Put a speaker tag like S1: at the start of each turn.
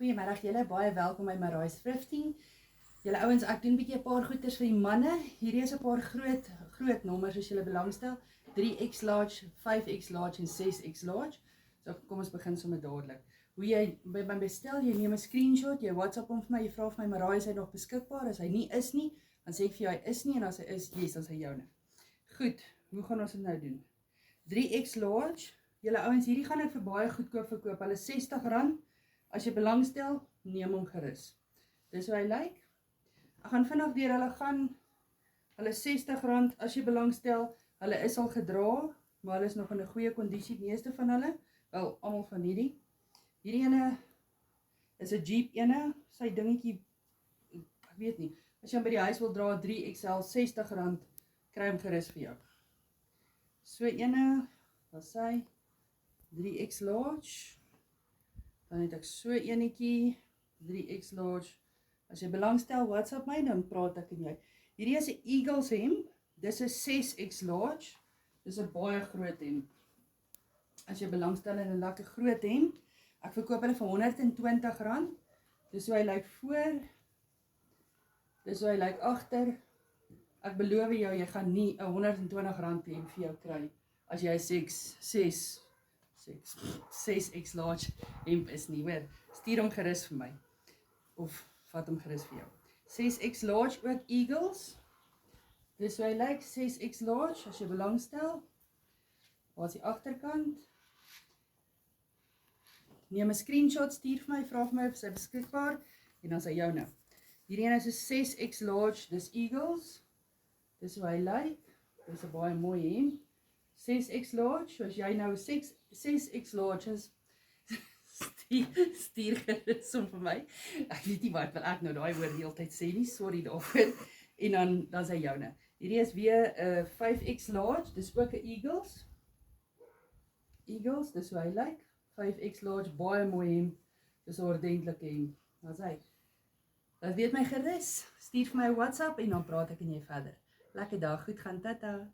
S1: Goeiemiddag julle, baie welkom by Marai's Thrifting. Julle ouens, ek doen 'n bietjie 'n paar goeders vir die manne. Hierdie is 'n paar groot nommers as julle belangstel. 3X large, 5X large en 6X large. So kom ons begin sommer dadelik. Hoe jy by my bestel, jy neem 'n screenshot, jy WhatsApp hom vir my, jy vra vir my Marai is hy nog beskikbaar? As hy nie is nie, dan sê ek vir jou hy is nie en as hy is, yes, dan is hy joune. Goed, hoe gaan ons dit nou doen? 3X large. Julle ouens, hierdie gaan ek vir baie goedkoop verkoop. Hulle is R60. As jy belangstel, neem hom gerus. Dis hoe hy lyk. Ek gaan vinnig deur hulle gaan. Hulle is R60 as jy belangstel. Hulle is al gedra, maar hulle is nog in 'n goeie kondisie, die meeste van hulle. Wel, almal van hierdie. Hierdie ene is 'n Jeep ene, sy dingetjie, ek weet nie. As jy hom by die huis wil dra, 3XL, R60, kry hom gerus vir jou. So ene, wat sê 3X large. Dan het ek so enetjie, 3X large. As jy belangstel, WhatsApp my, dan praat ek en jy. Hierdie is 'n Eagles hemp. Dis 'n 6X large. Dis 'n baie groot hemp. As jy belangstel in 'n lekker groot hemp, ek verkoop hulle vir R120. Dis hoe hy lyk voor. Dis hoe hy lyk agter. Ek beloof jou, jy gaan nie 'n R120 hemp vir jou kry as jy 6X large hemp is nie, hoor. Stuur hom gerus vir my. Of vat hom gerus vir jou. 6X large ook Eagles. Dis hoe hy lyk, 6X large, as jy belangstel. Waar is die agterkant? Neem 'n screenshot, stuur vir my, vra vir my of sy beskikbaar, en dan is hy joune. Hierdie een is 'n 6X large, dis Eagles. Dis hoe hy lyk. Dis 'n baie mooi hemp. 6X large, so as jy nou 6X large is, stuur gerus om vir my. Ek weet nie wat wil ek nou daai woord die hele tyd sê nie, sorry daarvoor. En dan is hy joune. Hierdie is weer 'n 5X large, dis ook 'n Eagles. Eagles, dis hoe hy lyk. 5X large, baie mooi hemp. Dis 'n ordentlike hemp. Dan is hy. Dat weet my gerus. Stuur vir my 'n WhatsApp en dan praat ek en jy verder. Lekker dag, goed gaan, tata.